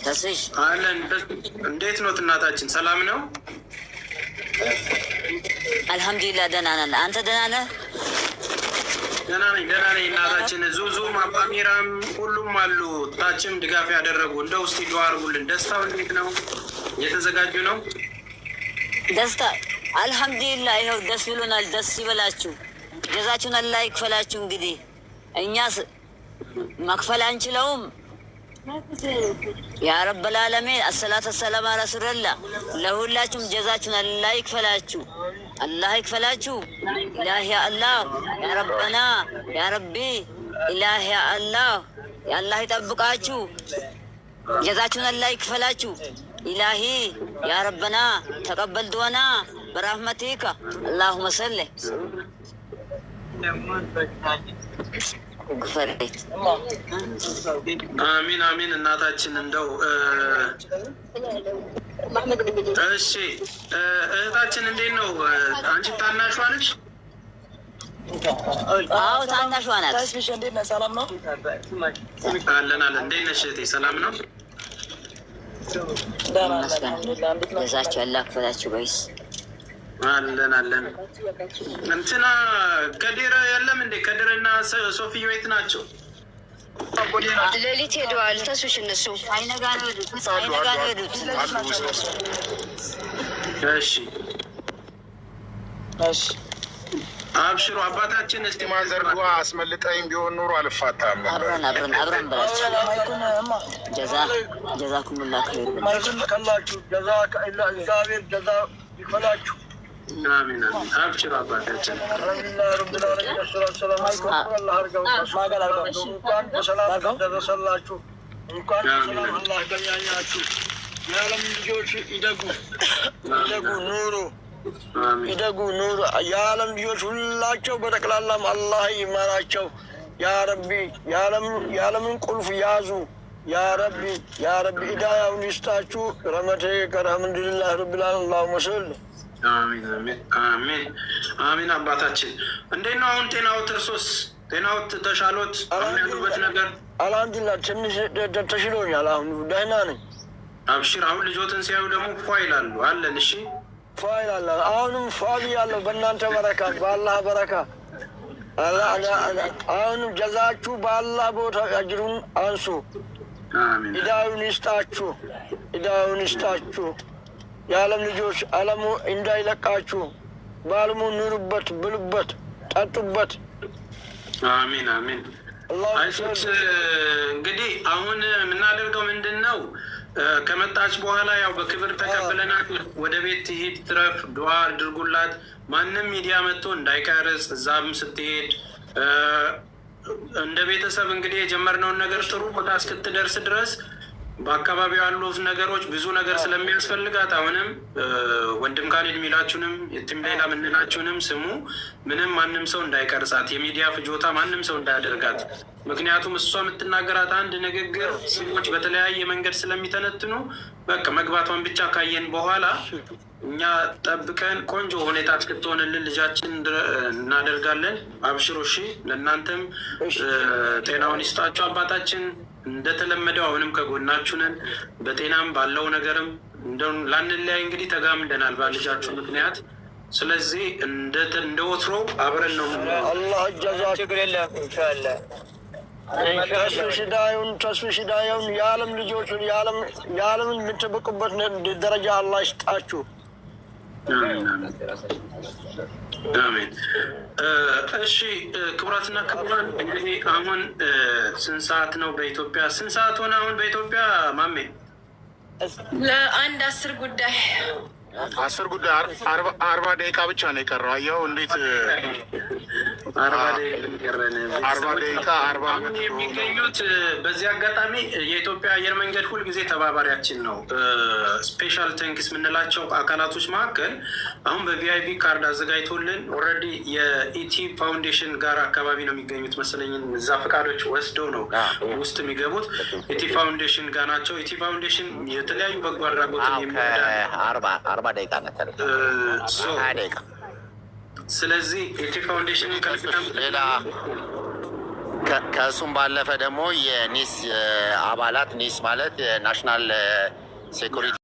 ተስሽ አለን። እንዴት ነው እናታችን? ሰላም ነው? አልሐምዱሊላህ ደህና ነን። አንተ ደህና ነህ? ደህና ነኝ እናታችን። ዙዙም አባሚራም ሁሉም አሉ። ታችም ድጋፍ ያደረጉ እንደው እስቲ ዱዓ አድርጉልን። ደስታው እንዴት ነው? እየተዘጋጁ ነው? ደስታ አልሐምዱሊላህ ይኸው ደስ ብሎናል። ደስ ይበላችሁ። ጀዛችሁን አላህ ይክፈላችሁ። እንግዲህ እኛስ መክፈል አንችለውም። ያ ረበል ዓለሚን አሰላቱ ወሰላሙ ዐላ ረሱሊላህ። ለሁላችሁም ጀዛችሁን አላህ ይክፈላችሁ፣ አላህ ይክፈላችሁ። ኢላህ ያ አላህ ያ ረበና ያ ረቢ ኢላህ ያ አላህ ያ አላህ ይጠብቃችሁ። ጀዛችሁን አላህ ይክፈላችሁ። ኢላሂ ያ ረበና ተቀበል ዱዓና በረህመቲከ አላሁመ ሰሊ አሚን አሚን። እናታችን እንደው እሺ፣ እህታችን እንዴት ነው? አንቺ ታናሿ ነሽ? አዎ ታናሿ ናት። ሰላም ነው? አለን። እንዴት ነሽ እህቴ? ሰላም ነው? ጀዛችሁ አላህ ይክፈላችሁ። በይስ አለን። እንትና ከድር የለም እንዴ? ከድርና ሶፊ የት ናቸው? ሌሊት ሄደዋል። ተሱሽ እነሱ አይነጋ ነው ሄዱት። እሺ አብሽሩ አባታችን። እስቲ ማዘርጓ አስመልጠኝ ቢሆን ኖሮ አልፋታም። አብረን በላቸው። ጀዛኩሙላህ ኸይር ማይኩን ከላችሁ። እግዚአብሔር ጀዛ ይክፈላችሁ። አሚን አሚን። አብሽሩ አባታችን። አልሐምዱሊላህ ረብል ዓለሚን ሰላም አለይኩም እንኳን በሰላም ደረሰላችሁ። እንኳን በሰላም አላህ ገናኛችሁ። የዓለም ልጆች ይደጉ ኑሩ ይደጉ ኑሩ። የዓለም ልጆች ሁላቸው በጠቅላላም አላህ ይማራቸው። ያ ረቢ የዓለምን ቁልፍ ያዙ። ያ ረቢ ሂዳያውን ይስጣችሁ። ረመቴከ አልሐምዱሊላህ ረብል ዓለሚን አላሁመ ሰሊ አሚን። አባታችን እንዴት ነው አሁን ጤናዎት? እርሶስ ጤናዎት ተሻሎት? ያሉበት ነገር አልሐምዱሊላህ ትንሽ ተሽሎኛል። አሁን ደህና ነኝ። አብሽር። አሁን ልጆትን ሲያዩ ደግሞ ፏ ይላሉ። አለን። እሺ ፏ ይላል። አሁንም ፏ ብያለሁ በእናንተ በረካ፣ በአላህ በረካ። አሁንም ጀዛችሁ በአላህ ቦታ አጅሩን አንሱ። ሂዳዩን ይስጣችሁ። የዓለም ልጆች ዓለሙ እንዳይለቃችሁ፣ በዓለሙ ኑሩበት፣ ብሉበት፣ ጠጡበት። አሚን። አይሱት እንግዲህ አሁን የምናደርገው ምንድን ነው? ከመጣች በኋላ ያው በክብር ተቀብለናት ወደ ቤት ትሂድ፣ ትረፍ፣ ዱዓ አድርጉላት። ማንም ሚዲያ መጥቶ እንዳይቀርጽ። እዛም ስትሄድ እንደ ቤተሰብ እንግዲህ የጀመርነውን ነገር ጥሩ ቦታ እስክትደርስ ድረስ በአካባቢው ያሉት ነገሮች ብዙ ነገር ስለሚያስፈልጋት አሁንም ወንድም ካሊድ የሚላችሁንም የትም ሌላ ምንላችሁንም ስሙ። ምንም ማንም ሰው እንዳይቀርጻት፣ የሚዲያ ፍጆታ ማንም ሰው እንዳያደርጋት። ምክንያቱም እሷ የምትናገራት አንድ ንግግር ሰዎች በተለያየ መንገድ ስለሚተነትኑ በቃ መግባቷን ብቻ ካየን በኋላ እኛ ጠብቀን ቆንጆ ሁኔታ እስክትሆንልን ልጃችን እናደርጋለን። አብሽሮ እሺ። ለእናንተም ጤናውን ይስጣችሁ አባታችን። እንደተለመደው አሁንም ከጎናችሁ ነን። በጤናም ባለው ነገርም ላንለያይ እንግዲህ ተጋምደናል በልጃችሁ ምክንያት። ስለዚህ እንደ ወትሮ አብረን ነው። አላህ ጀዛ ችግር የለም ኢንሻአላህ። ተስፊሽ ሂዳያውን የዓለም ልጆችን የዓለምን የምትበቁበት ደረጃ አላህ ይስጣችሁ። አሜን። እሺ ክቡራትና ክቡራን እንግዲህ አሁን ስንት ሰዓት ነው በኢትዮጵያ? ስንት ሰዓት ሆነ አሁን በኢትዮጵያ ማሜ? ለአንድ 10 ጉዳይ 40 ደቂቃ ብቻ ነው የቀረው። አየኸው እንዴት 40 ደቂቃ የሚገኙት። በዚህ አጋጣሚ የኢትዮጵያ አየር መንገድ ሁልጊዜ ተባባሪያችን ነው። ስፔሻል ታንክስ የምንላቸው አካላቶች መካከል አሁን በቪአይፒ ካርድ አዘጋጅቶልን ኦልሬዲ የኢቲ ፋውንዴሽን ጋር አካባቢ ነው የሚገኙት መሰለኝ። እዛ ፈቃዶች ወስደው ነው ውስጥ የሚገቡት። ኢቲ ፋውንዴሽን ጋር ናቸው። ኢቲ ፋውንዴሽን የተለያዩ በጎ አድራጎትን የሚወዳ 40 ደቂቃ ነበር። ስለዚህ ኢቲ ፋውንዴሽን ሌላ ከእሱም ባለፈ ደግሞ የኒስ አባላት ኒስ ማለት የናሽናል ሴኩሪቲ